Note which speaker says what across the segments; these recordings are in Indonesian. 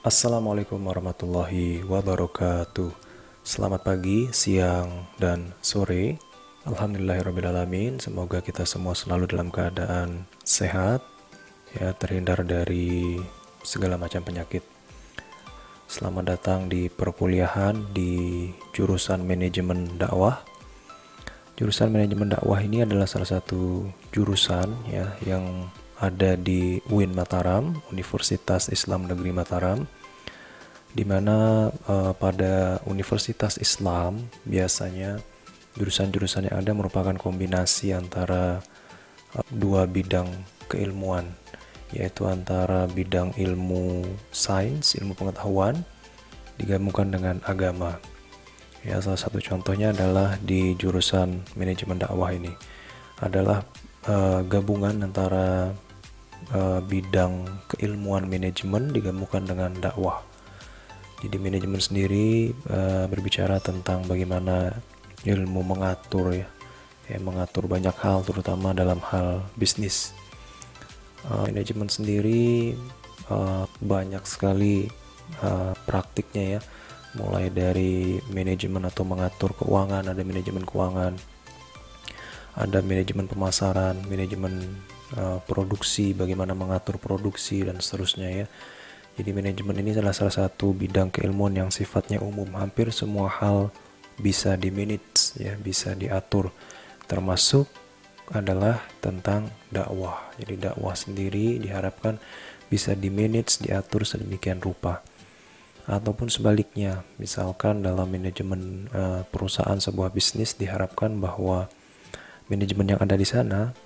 Speaker 1: Assalamualaikum warahmatullahi wabarakatuh. Selamat pagi, siang, dan sore. Alhamdulillahirrabbilalamin. Semoga kita semua selalu dalam keadaan sehat, ya, terhindar dari segala macam penyakit. Selamat datang di perkuliahan di jurusan manajemen dakwah. Jurusan manajemen dakwah ini adalah salah satu jurusan ya yang ada di UIN Mataram, Universitas Islam Negeri Mataram, di mana pada Universitas Islam biasanya jurusan-jurusan yang ada merupakan kombinasi antara dua bidang keilmuan, yaitu antara bidang ilmu sains, ilmu pengetahuan digabungkan dengan agama. Ya, salah satu contohnya adalah di jurusan manajemen dakwah ini adalah gabungan antara bidang keilmuan manajemen digabungkan dengan dakwah. Jadi manajemen sendiri berbicara tentang bagaimana ilmu mengatur mengatur banyak hal terutama dalam hal bisnis. Manajemen sendiri banyak sekali praktiknya ya, mulai dari manajemen atau mengatur keuangan, ada manajemen keuangan, ada manajemen pemasaran, manajemen produksi, bagaimana mengatur produksi dan seterusnya ya. Jadi manajemen ini adalah salah satu bidang keilmuan yang sifatnya umum. Hampir semua hal bisa di-manage ya, bisa diatur. Termasuk adalah tentang dakwah. Jadi dakwah sendiri diharapkan bisa di-manage, diatur sedemikian rupa. Ataupun sebaliknya, misalkan dalam manajemen perusahaan sebuah bisnis diharapkan bahwa manajemen yang ada di sana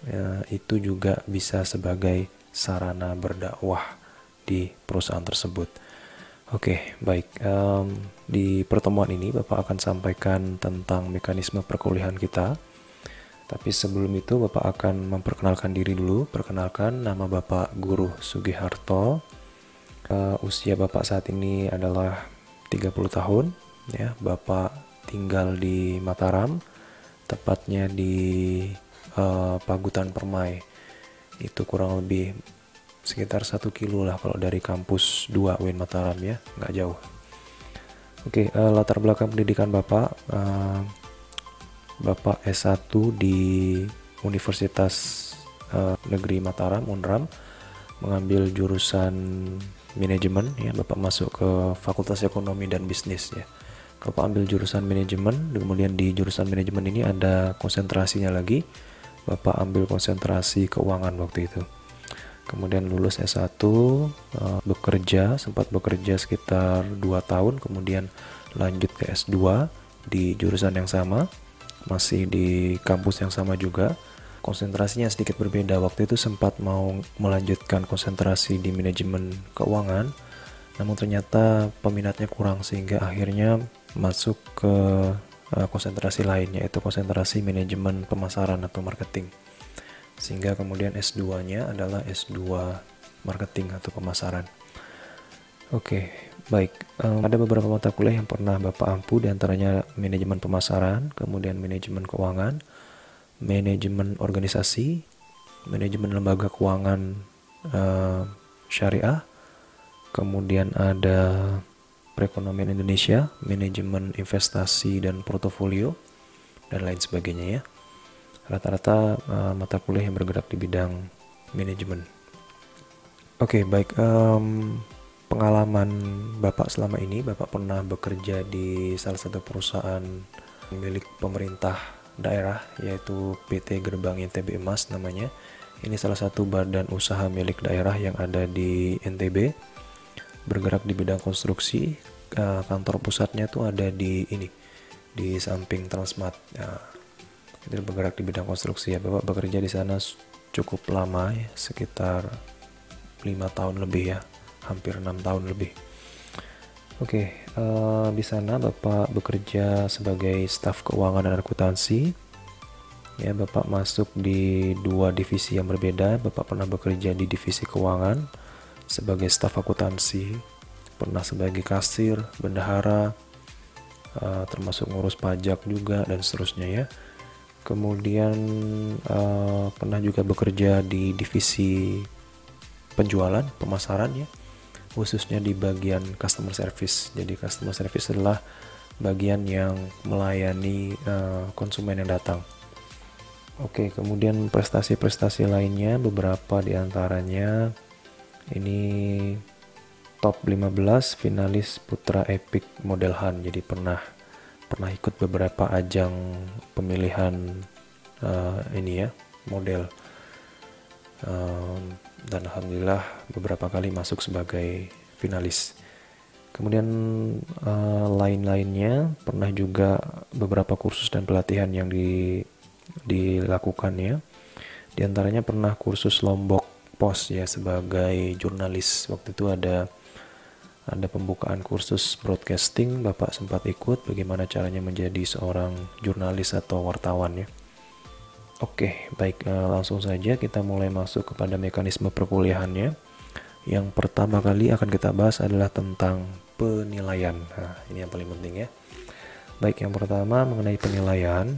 Speaker 1: itu juga bisa sebagai sarana berdakwah di perusahaan tersebut. Oke, baik. Di pertemuan ini Bapak akan sampaikan tentang mekanisme perkuliahan kita. Tapi sebelum itu Bapak akan memperkenalkan diri dulu. Perkenalkan, nama Bapak Guru Sugiharto. Usia Bapak saat ini adalah 30 tahun. Ya, Bapak tinggal di Mataram, tepatnya di Pagutan Permai. Itu kurang lebih sekitar 1 kilo lah kalau dari kampus 2 UIN Mataram ya, nggak jauh. Oke, latar belakang pendidikan Bapak, Bapak S1 di Universitas Negeri Mataram, UNRAM, mengambil jurusan manajemen ya. Bapak masuk ke Fakultas Ekonomi dan Bisnis ya. Bapak ambil jurusan manajemen, kemudian di jurusan manajemen ini ada konsentrasinya lagi. Bapak ambil konsentrasi keuangan waktu itu. Kemudian lulus S1, sempat bekerja sekitar 2 tahun, kemudian lanjut ke S2 di jurusan yang sama, masih di kampus yang sama juga. Konsentrasinya sedikit berbeda, waktu itu sempat mau melanjutkan konsentrasi di manajemen keuangan, namun ternyata peminatnya kurang sehingga akhirnya masuk ke konsentrasi lain, yaitu konsentrasi manajemen pemasaran atau marketing. Sehingga kemudian S2-nya adalah S2 marketing atau pemasaran. Oke, baik. Ada beberapa mata kuliah yang pernah Bapak ampu, diantaranya manajemen pemasaran, kemudian manajemen keuangan, manajemen organisasi, manajemen lembaga keuangan syariah, kemudian ada perekonomian Indonesia, manajemen investasi dan portofolio, dan lain sebagainya ya. Rata-rata mata kuliah yang bergerak di bidang manajemen. Oke, baik. Pengalaman Bapak selama ini, Bapak pernah bekerja di salah satu perusahaan milik pemerintah daerah, yaitu PT Gerbang NTB Emas namanya. Ini salah satu badan usaha milik daerah yang ada di NTB, bergerak di bidang konstruksi. Kantor pusatnya tuh ada di samping Transmart. Itu bergerak di bidang konstruksi ya. Bapak bekerja di sana cukup lama ya, sekitar 5 tahun lebih ya, hampir 6 tahun lebih. Oke, di sana Bapak bekerja sebagai staf keuangan dan akuntansi. Ya, Bapak masuk di 2 divisi yang berbeda. Bapak pernah bekerja di divisi keuangan sebagai staf akuntansi, pernah sebagai kasir, bendahara, termasuk ngurus pajak juga dan seterusnya ya. Kemudian pernah juga bekerja di divisi penjualan, pemasaran ya, khususnya di bagian customer service. Jadi customer service adalah bagian yang melayani konsumen yang datang. Oke, kemudian prestasi-prestasi lainnya beberapa diantaranya ini top 15 finalis Putra Epic Model Han. Jadi pernah ikut beberapa ajang pemilihan ini ya, model. Dan alhamdulillah beberapa kali masuk sebagai finalis. Kemudian lain-lainnya pernah juga beberapa kursus dan pelatihan yang dilakukannya. Di antaranya pernah kursus Lombok Pos ya sebagai jurnalis. Waktu itu ada pembukaan kursus broadcasting, Bapak sempat ikut bagaimana caranya menjadi seorang jurnalis atau wartawan ya. Oke, baik, langsung saja kita mulai masuk kepada mekanisme perkuliahannya. Yang pertama kali akan kita bahas adalah tentang penilaian. Nah, ini yang paling penting ya. Baik, yang pertama mengenai penilaian.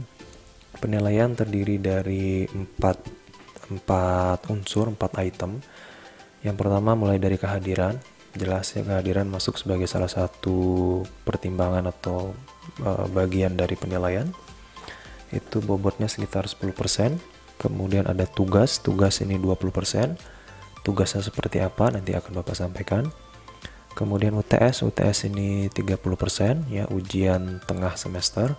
Speaker 1: Penilaian terdiri dari 4 unsur, 4 item. Yang pertama mulai dari kehadiran. Jelasnya kehadiran masuk sebagai salah satu pertimbangan atau bagian dari penilaian. Itu bobotnya sekitar 10%. Kemudian ada tugas ini 20%. Tugasnya seperti apa nanti akan Bapak sampaikan. Kemudian UTS ini 30% ya, ujian tengah semester.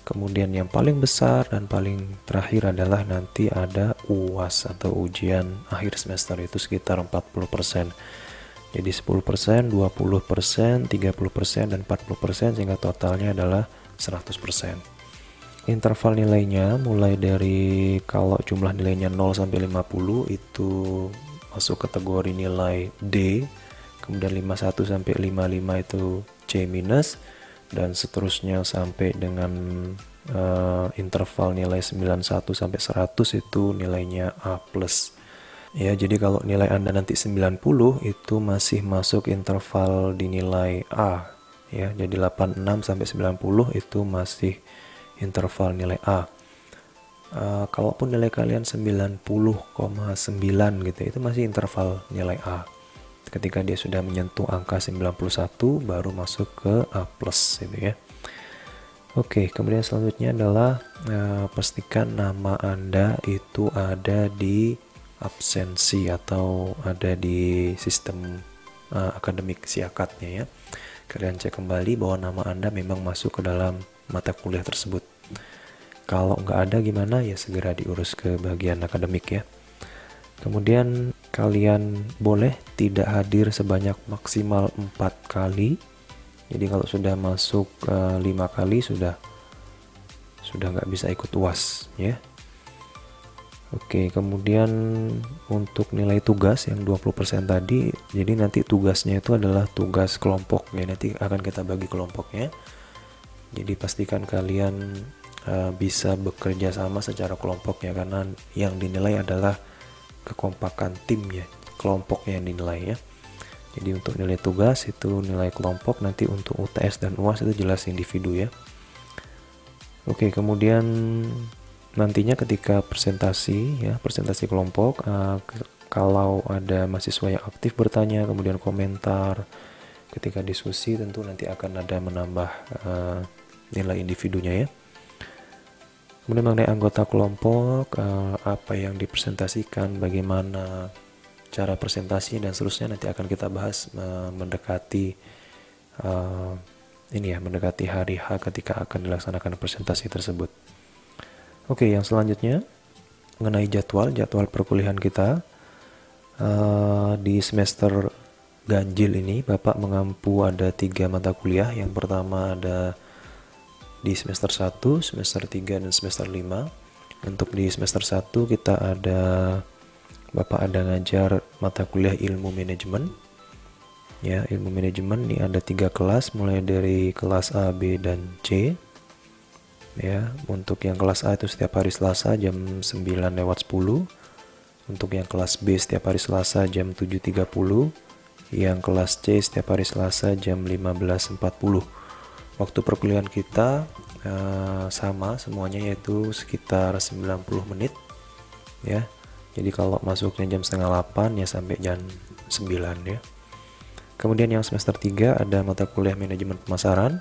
Speaker 1: Kemudian yang paling besar dan paling terakhir adalah nanti ada UAS atau ujian akhir semester, itu sekitar 40%. Jadi 10%, 20%, 30%, dan 40% sehingga totalnya adalah 100%. Interval nilainya mulai dari kalau jumlah nilainya 0 sampai 50 itu masuk kategori nilai D, kemudian 51 sampai 55 itu C-, dan seterusnya sampai dengan interval nilai 91 sampai 100 itu nilainya A+. Ya, jadi kalau nilai Anda nanti 90 itu masih masuk interval di nilai A ya. Jadi 86 sampai 90 itu masih interval nilai A. Kalaupun nilai kalian 90,9 gitu, itu masih interval nilai A. Ketika dia sudah menyentuh angka 91 baru masuk ke A+ gitu ya. Oke, kemudian selanjutnya adalah pastikan nama Anda itu ada di absensi atau ada di sistem akademik siakatnya ya. Kalian cek kembali bahwa nama Anda memang masuk ke dalam mata kuliah tersebut. Kalau nggak ada gimana ya, segera diurus ke bagian akademik ya. Kemudian kalian boleh tidak hadir sebanyak maksimal 4 kali. Jadi kalau sudah masuk 5 kali sudah nggak bisa ikut UAS ya. Oke, kemudian untuk nilai tugas yang 20% tadi, jadi nanti tugasnya itu adalah tugas kelompok ya, nanti akan kita bagi kelompoknya. Jadi pastikan kalian bisa bekerja sama secara kelompok ya, karena yang dinilai adalah kekompakan tim ya, kelompoknya yang dinilai ya. Jadi untuk nilai tugas itu nilai kelompok, nanti untuk UTS dan UAS itu jelas individu ya. Oke, kemudian nantinya ketika presentasi ya, presentasi kelompok, kalau ada mahasiswa yang aktif bertanya kemudian komentar, ketika diskusi tentu nanti akan ada menambah nilai individunya ya. Kemudian mengenai anggota kelompok, apa yang dipresentasikan, bagaimana cara presentasi dan seterusnya nanti akan kita bahas mendekati mendekati hari H ketika akan dilaksanakan presentasi tersebut. Oke, yang selanjutnya mengenai jadwal perkuliahan kita di semester ganjil ini Bapak mengampu ada 3 mata kuliah. Yang pertama ada di semester 1, semester 3, dan semester 5. Untuk di semester 1 kita ada Bapak ada ngajar mata kuliah ilmu manajemen. Ya, ilmu manajemen ini ada 3 kelas mulai dari kelas A, B, dan C. Ya, untuk yang kelas A itu setiap hari Selasa jam 9:10. Untuk yang kelas B setiap hari Selasa jam 7:30. Yang kelas C setiap hari Selasa jam 15:40. Waktu perkuliahan kita sama semuanya, yaitu sekitar 90 menit ya. Jadi kalau masuknya jam 7:30 ya sampai jam 9 ya. Kemudian yang semester 3 ada mata kuliah manajemen pemasaran.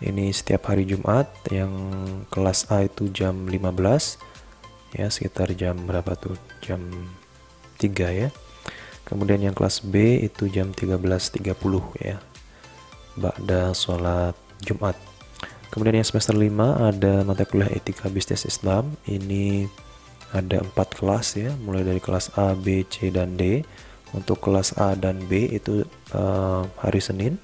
Speaker 1: Ini setiap hari Jumat, yang kelas A itu jam 15 ya, sekitar jam berapa tuh? Jam 3 ya. Kemudian yang kelas B itu jam 13.30 ya, ba'da sholat Jumat. Kemudian yang semester 5 ada mata kuliah etika bisnis Islam. Ini ada 4 kelas ya, mulai dari kelas A, B, C, dan D. Untuk kelas A dan B itu hari Senin.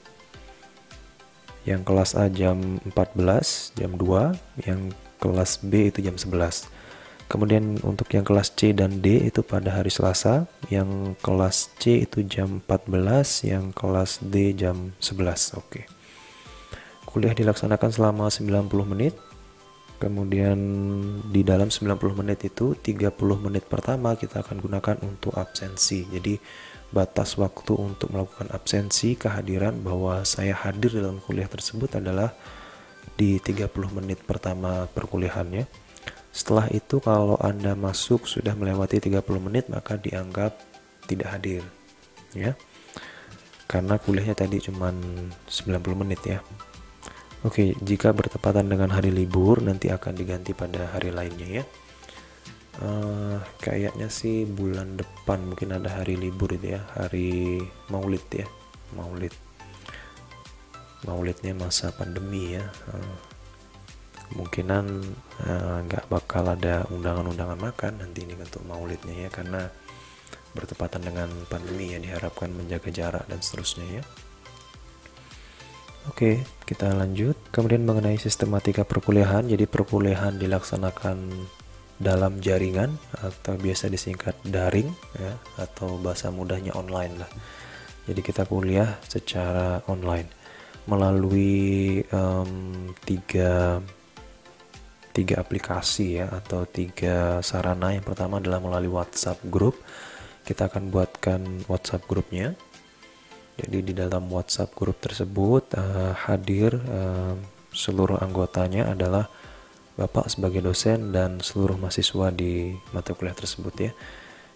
Speaker 1: Yang kelas A jam 14, jam 2. Yang kelas B itu jam 11. Kemudian untuk yang kelas C dan D itu pada hari Selasa. Yang kelas C itu jam 14, yang kelas D jam 11. Oke. Kuliah dilaksanakan selama 90 menit. Kemudian di dalam 90 menit itu 30 menit pertama kita akan gunakan untuk absensi. Jadi batas waktu untuk melakukan absensi kehadiran bahwa saya hadir dalam kuliah tersebut adalah di 30 menit pertama perkuliahannya. Setelah itu kalau Anda masuk sudah melewati 30 menit maka dianggap tidak hadir ya. Karena kuliahnya tadi cuma 90 menit ya. Oke, jika bertepatan dengan hari libur nanti akan diganti pada hari lainnya ya. Kayaknya sih bulan depan mungkin ada hari libur itu ya, hari Maulid ya. Maulidnya masa pandemi ya. Kemungkinan nggak bakal ada undangan-undangan makan nanti ini untuk maulidnya ya, karena bertepatan dengan pandemi ya, diharapkan menjaga jarak dan seterusnya ya. Oke, kita lanjut. Kemudian mengenai sistematika perkuliahan, jadi perkuliahan dilaksanakan dalam jaringan atau biasa disingkat daring ya, atau bahasa mudahnya online lah. Jadi kita kuliah secara online melalui tiga aplikasi ya, atau 3 sarana. Yang pertama adalah melalui WhatsApp group. Kita akan buatkan WhatsApp grupnya. Jadi di dalam WhatsApp group tersebut hadir seluruh anggotanya adalah Bapak sebagai dosen dan seluruh mahasiswa di mata kuliah tersebut ya.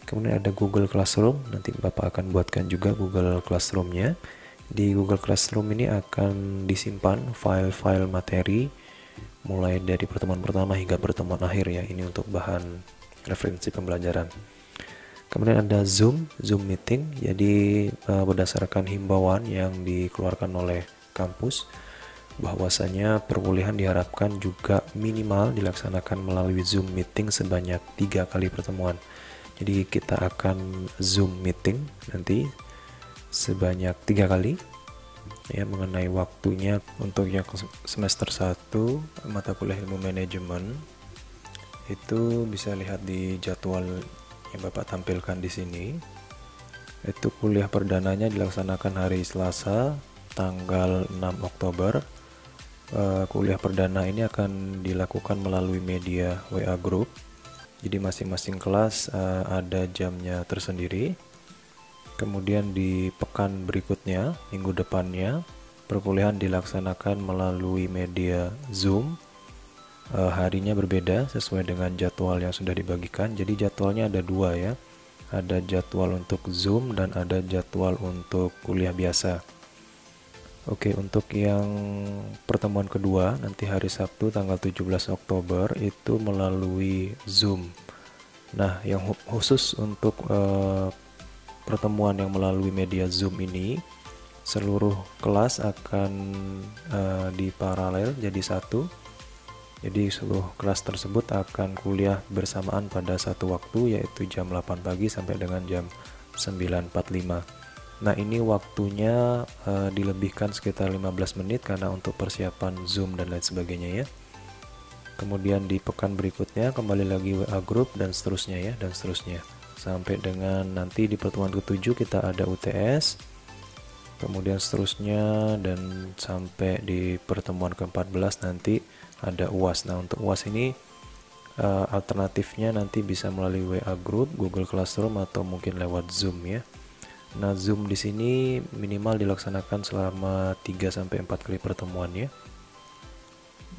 Speaker 1: Kemudian ada Google Classroom, nanti Bapak akan buatkan juga Google Classroom-nya. Di Google Classroom ini akan disimpan file-file materi mulai dari pertemuan pertama hingga pertemuan akhir ya. Ini untuk bahan referensi pembelajaran. Kemudian ada Zoom meeting. Jadi berdasarkan himbauan yang dikeluarkan oleh kampus bahwasanya perkuliahan diharapkan juga minimal dilaksanakan melalui Zoom meeting sebanyak 3 kali pertemuan. Jadi kita akan Zoom meeting nanti sebanyak 3 kali ya. Mengenai waktunya, untuk yang semester 1 mata kuliah ilmu manajemen itu bisa lihat di jadwal yang Bapak tampilkan di sini. Itu kuliah perdananya dilaksanakan hari Selasa tanggal 6 Oktober. Kuliah perdana ini akan dilakukan melalui media WA group. Jadi masing-masing kelas ada jamnya tersendiri. Kemudian di pekan berikutnya, minggu depannya, perkuliahan dilaksanakan melalui media Zoom. Harinya berbeda sesuai dengan jadwal yang sudah dibagikan. Jadi jadwalnya ada 2 ya. Ada jadwal untuk Zoom dan ada jadwal untuk kuliah biasa. Oke, untuk yang pertemuan kedua nanti hari Sabtu tanggal 17 Oktober itu melalui Zoom. Nah, yang khusus untuk pertemuan yang melalui media Zoom ini, seluruh kelas akan diparalel jadi satu. Jadi seluruh kelas tersebut akan kuliah bersamaan pada satu waktu, yaitu jam 8 pagi sampai dengan jam 9.45. Nah, ini waktunya dilebihkan sekitar 15 menit karena untuk persiapan Zoom dan lain sebagainya ya. Kemudian di pekan berikutnya kembali lagi WA group dan seterusnya ya, dan seterusnya. Sampai dengan nanti di pertemuan ke-7 kita ada UTS. Kemudian seterusnya dan sampai di pertemuan ke-14 nanti ada UAS. Nah, untuk UAS ini alternatifnya nanti bisa melalui WA group, Google Classroom atau mungkin lewat Zoom ya. Nah, Zoom di sini minimal dilaksanakan selama 3 sampai 4 kali pertemuan ya.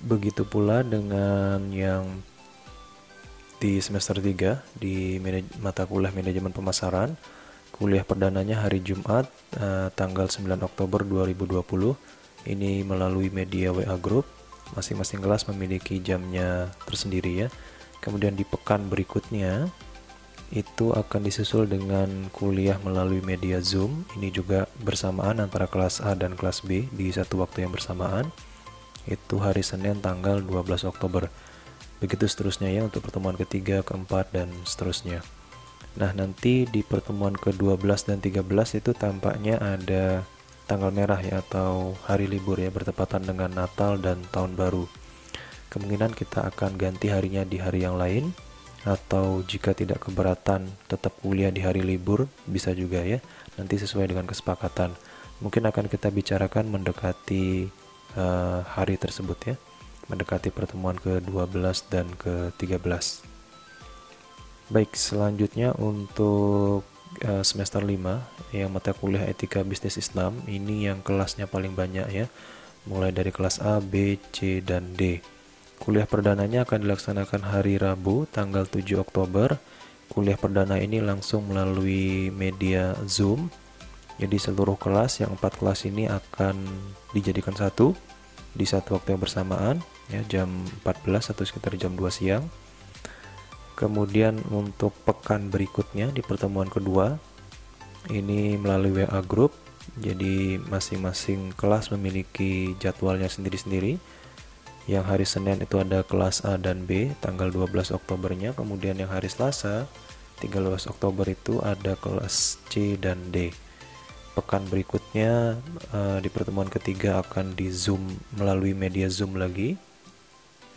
Speaker 1: Begitu pula dengan yang di semester 3 di mata kuliah manajemen pemasaran. Kuliah perdananya hari Jumat, tanggal 9 Oktober 2020. Ini melalui media WA Group. Masing-masing kelas memiliki jamnya tersendiri ya. Kemudian di pekan berikutnya itu akan disusul dengan kuliah melalui media Zoom. Ini juga bersamaan antara kelas A dan kelas B di satu waktu yang bersamaan. Itu hari Senin tanggal 12 Oktober. Begitu seterusnya ya untuk pertemuan ketiga, keempat, dan seterusnya. Nah, nanti di pertemuan ke-12 dan 13 itu tampaknya ada tanggal merah ya, atau hari libur ya, bertepatan dengan Natal dan Tahun Baru. Kemungkinan kita akan ganti harinya di hari yang lain, atau jika tidak keberatan tetap kuliah di hari libur, bisa juga ya, nanti sesuai dengan kesepakatan. Mungkin akan kita bicarakan mendekati hari tersebut ya, mendekati pertemuan ke-12 dan ke-13. Baik, selanjutnya untuk semester 5 yang mata kuliah Etika Bisnis Islam, ini yang kelasnya paling banyak ya, mulai dari kelas A, B, C, dan D. Kuliah perdananya akan dilaksanakan hari Rabu tanggal 7 Oktober. Kuliah perdana ini langsung melalui media Zoom. Jadi seluruh kelas, yang 4 kelas ini akan dijadikan satu di satu waktu yang bersamaan ya, jam 14 atau sekitar jam 2 siang. Kemudian untuk pekan berikutnya di pertemuan kedua ini melalui WA Group. Jadi masing-masing kelas memiliki jadwalnya sendiri-sendiri. Yang hari Senin itu ada kelas A dan B tanggal 12 Oktobernya. Kemudian yang hari Selasa 13 Oktober itu ada kelas C dan D. Pekan berikutnya di pertemuan ketiga akan di Zoom melalui media Zoom lagi.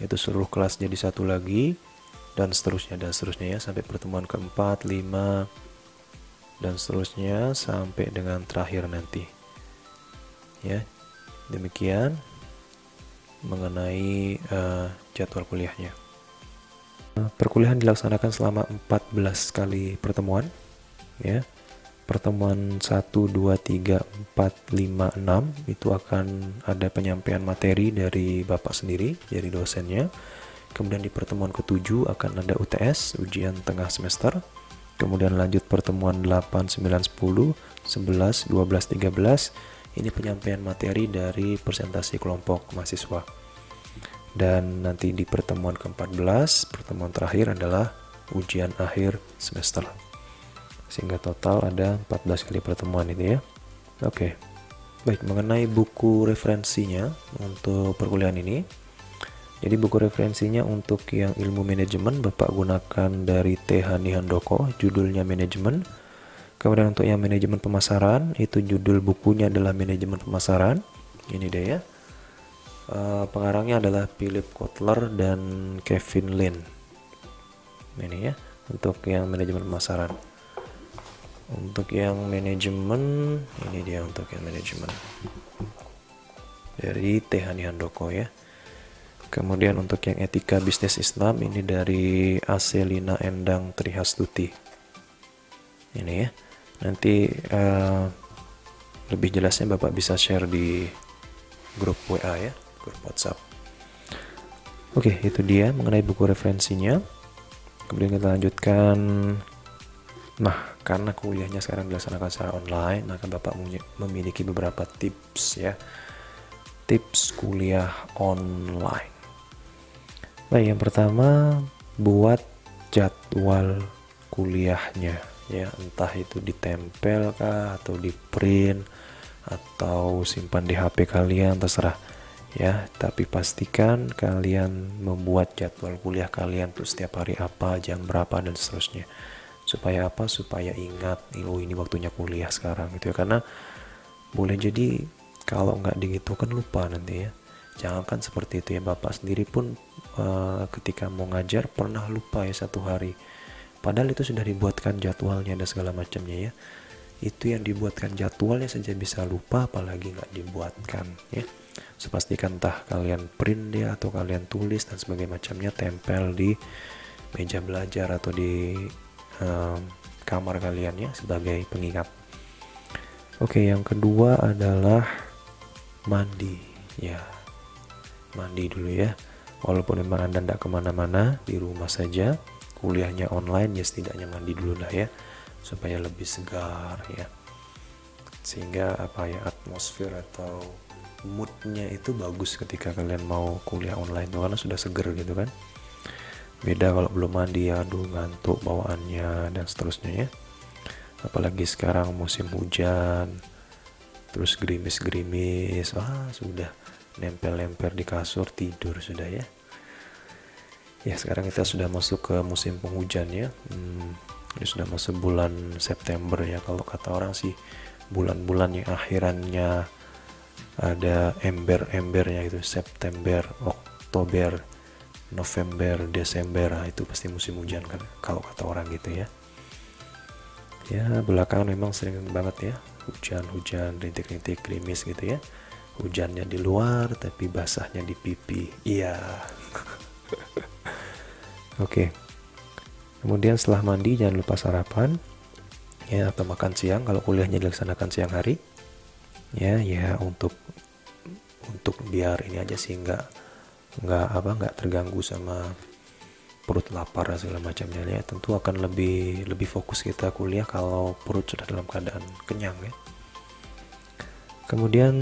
Speaker 1: Itu seluruh kelas jadi satu lagi. Dan seterusnya ya, sampai pertemuan keempat, 5, dan seterusnya sampai dengan terakhir nanti ya. Demikian mengenai jadwal kuliahnya. Perkuliahan dilaksanakan selama 14 kali pertemuan ya. Pertemuan 1, 2, 3, 4, 5, 6 itu akan ada penyampaian materi dari Bapak sendiri, dari dosennya. Kemudian di pertemuan ke-7 akan ada UTS, ujian tengah semester. Kemudian lanjut pertemuan 8, 9, 10, 11, 12, 13. Ini penyampaian materi dari presentasi kelompok mahasiswa. Dan nanti di pertemuan ke-14, pertemuan terakhir adalah ujian akhir semester. Sehingga total ada 14 kali pertemuan itu ya. Oke. Baik, mengenai buku referensinya untuk perkuliahan ini. Jadi buku referensinya untuk yang ilmu manajemen Bapak gunakan dari T. Hani Handoko, judulnya manajemen. Kemudian untuk yang manajemen pemasaran, itu judul bukunya adalah manajemen pemasaran. Ini dia ya. Pengarangnya adalah Philip Kotler dan Kevin Lin. Ini ya, untuk yang manajemen pemasaran. Untuk yang manajemen, ini dia untuk yang manajemen dari T. Hani Handoko ya. Kemudian untuk yang etika bisnis Islam ini dari Aselina Endang Trihastuti. Ini ya. Nanti lebih jelasnya Bapak bisa share di grup WA ya, grup WhatsApp. Oke, itu dia mengenai buku referensinya. Kemudian kita lanjutkan. Nah, karena kuliahnya sekarang dilaksanakan secara online, maka Bapak memiliki beberapa tips ya. Tips kuliah online. Baik, yang pertama buat jadwal kuliahnya ya, entah itu ditempel kah atau di print atau simpan di HP kalian, terserah ya, tapi pastikan kalian membuat jadwal kuliah kalian tuh setiap hari apa, jam berapa, dan seterusnya. Supaya apa? Supaya ingat, oh ini waktunya kuliah sekarang gitu ya, karena boleh jadi kalau nggak digitu kan lupa nanti ya. Jangankan seperti itu ya, Bapak sendiri pun ketika mau ngajar pernah lupa ya satu hari. Padahal itu sudah dibuatkan jadwalnya dan segala macamnya ya. Itu yang dibuatkan jadwalnya saja bisa lupa, apalagi nggak dibuatkan ya. So, pastikan entah kalian print ya atau kalian tulis dan sebagainya macamnya, tempel di meja belajar atau di kamar kalian ya sebagai pengingat. Oke, yang kedua adalah mandi ya. Mandi dulu ya, walaupun memang Anda tidak kemana-mana, di rumah saja, kuliahnya online ya, setidaknya mandi dulu lah ya. supaya lebih segar ya, sehingga apa ya, atmosfer atau moodnya itu bagus ketika kalian mau kuliah online tuh, karena sudah seger gitu kan. Beda kalau belum mandi, aduh ngantuk bawaannya dan seterusnya ya. Apalagi sekarang musim hujan, terus gerimis-gerimis, wah sudah nempel-nempel di kasur, tidur sudah ya. Ya sekarang kita sudah masuk ke musim penghujan ya. Ini sudah masuk bulan September ya, kalau kata orang sih bulan-bulan yang akhirannya ada ember-embernya itu, September, Oktober, November, Desember, nah, itu pasti musim hujan kan kalau kata orang gitu ya. Ya belakangan memang sering banget ya hujan-hujan, rintik-rintik, gerimis gitu ya. Hujannya di luar tapi basahnya di pipi. Iya. Oke. Kemudian setelah mandi jangan lupa sarapan ya, atau makan siang kalau kuliahnya dilaksanakan siang hari. Ya untuk biar ini aja sih, nggak terganggu sama perut lapar dan segala macamnya ya. Tentu akan lebih fokus kita kuliah kalau perut sudah dalam keadaan kenyang ya. Kemudian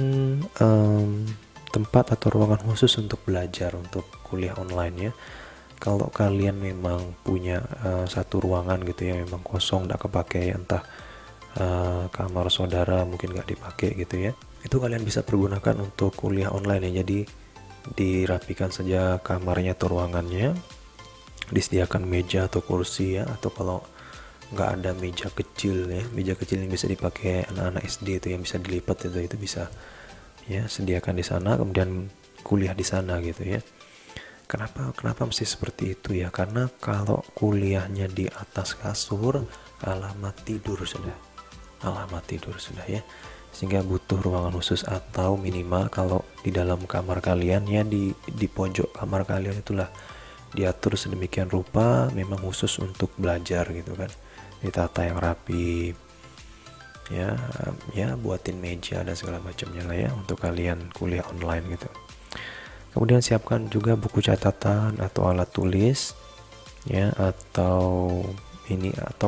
Speaker 1: tempat atau ruangan khusus untuk belajar untuk kuliah online ya. Kalau kalian memang punya satu ruangan gitu ya, memang kosong nggak kepake, entah kamar saudara mungkin nggak dipakai gitu ya, itu kalian bisa pergunakan untuk kuliah online ya. Jadi dirapikan saja kamarnya atau ruangannya, disediakan meja atau kursi ya, atau kalau nggak ada meja kecil ya, meja kecil yang bisa dipakai anak-anak SD itu yang bisa dilipat itu bisa ya, sediakan di sana, kemudian kuliah di sana gitu ya. Kenapa mesti seperti itu ya? Karena kalau kuliahnya di atas kasur, alamat tidur sudah ya, sehingga butuh ruangan khusus, atau minimal kalau di dalam kamar kalian ya, di pojok kamar kalian itulah diatur sedemikian rupa memang khusus untuk belajar gitu kan, ditata yang rapi ya, buatin meja dan segala macamnya lah ya untuk kalian kuliah online gitu. Kemudian siapkan juga buku catatan atau alat tulis ya, atau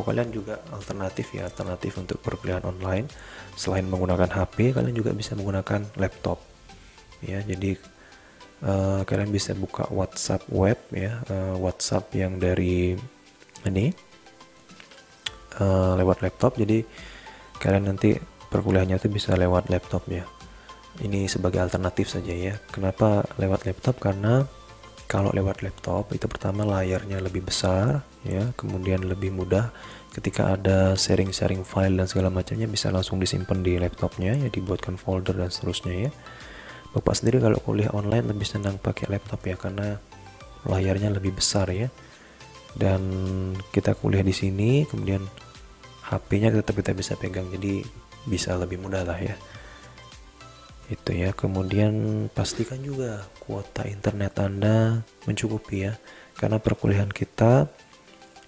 Speaker 1: kalian juga alternatif untuk perkuliahan online. Selain menggunakan HP, kalian juga bisa menggunakan laptop ya. Jadi kalian bisa buka WhatsApp web ya, WhatsApp yang dari ini lewat laptop. Jadi kalian nanti perkuliahannya itu bisa lewat laptop ya. Ini sebagai alternatif saja ya. Kenapa lewat laptop? Karena kalau lewat laptop itu pertama layarnya lebih besar ya, kemudian lebih mudah ketika ada sharing file dan segala macamnya bisa langsung disimpan di laptopnya ya, dibuatkan folder dan seterusnya ya. Bapak sendiri kalau kuliah online lebih senang pakai laptop ya, karena layarnya lebih besar ya, dan kita kuliah di sini, kemudian HP-nya tetap kita bisa pegang, jadi bisa lebih mudah lah ya. Itu ya. Kemudian pastikan juga kuota internet Anda mencukupi ya, karena perkuliahan kita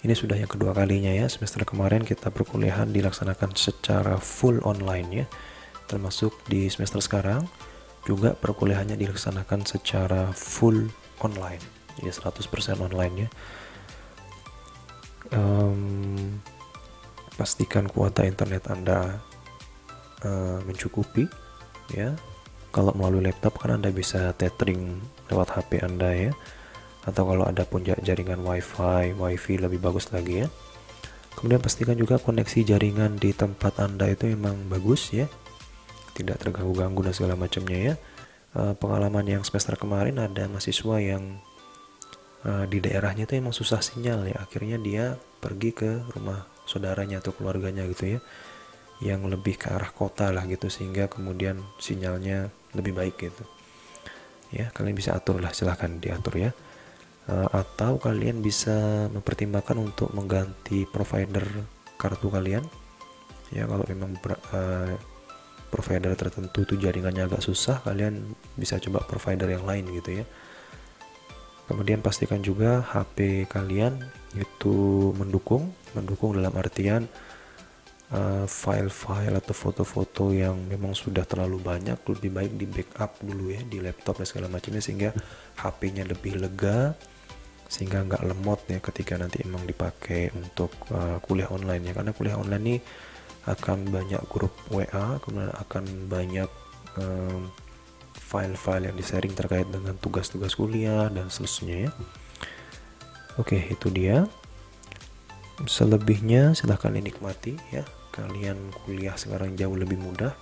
Speaker 1: ini sudah yang kedua kalinya ya. Semester kemarin kita perkuliahan dilaksanakan secara full online ya, termasuk di semester sekarang juga perkuliahannya dilaksanakan secara full online ya, 100% online ya. Pastikan kuota internet Anda mencukupi ya. Kalau melalui laptop kan Anda bisa tethering lewat HP Anda ya, atau kalau ada pun jaringan wifi lebih bagus lagi ya. Kemudian pastikan juga koneksi jaringan di tempat Anda itu memang bagus ya, tidak terganggu-ganggu dan segala macamnya ya. Pengalaman yang semester kemarin ada mahasiswa yang di daerahnya itu emang susah sinyal ya, akhirnya dia pergi ke rumah saudaranya atau keluarganya gitu ya, yang lebih ke arah kota lah gitu, sehingga kemudian sinyalnya lebih baik gitu ya. Kalian bisa atur lah, silahkan diatur ya. Atau kalian bisa mempertimbangkan untuk mengganti provider kartu kalian ya. Kalau memang provider tertentu tuh jaringannya agak susah, kalian bisa coba provider yang lain gitu ya. Kemudian pastikan juga HP kalian itu mendukung dalam artian file-file atau foto-foto yang memang sudah terlalu banyak lebih baik di backup dulu ya di laptop dan segala macamnya, sehingga HP-nya lebih lega, sehingga nggak lemot ya ketika nanti emang dipakai untuk kuliah online ya. Karena kuliah online ini akan banyak grup WA, kemudian akan banyak file-file yang di-sharing terkait dengan tugas-tugas kuliah dan seterusnya ya. Oke, itu dia. Selebihnya silahkan dinikmati ya. Kalian kuliah sekarang jauh lebih mudah,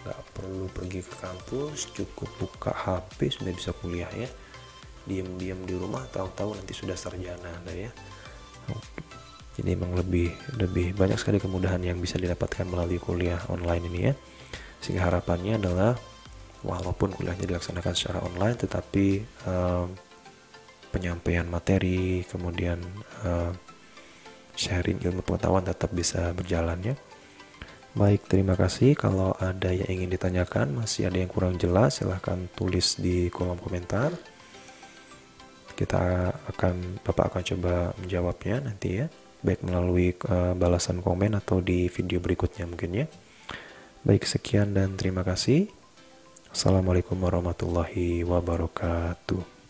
Speaker 1: nggak perlu pergi ke kampus, cukup buka HP sudah bisa kuliah ya. Diam-diam di rumah, tahu-tahu nanti sudah sarjana nah ya. Jadi memang lebih banyak sekali kemudahan yang bisa didapatkan melalui kuliah online ini ya. Sehingga harapannya adalah walaupun kuliahnya dilaksanakan secara online, tetapi penyampaian materi, kemudian sharing ilmu pengetahuan tetap bisa berjalan ya. Baik, terima kasih. Kalau ada yang ingin ditanyakan, masih ada yang kurang jelas, silahkan tulis di kolom komentar. Bapak akan coba menjawabnya nanti ya, baik melalui balasan komen atau di video berikutnya mungkin ya. Baik, sekian dan terima kasih. Assalamualaikum warahmatullahi wabarakatuh.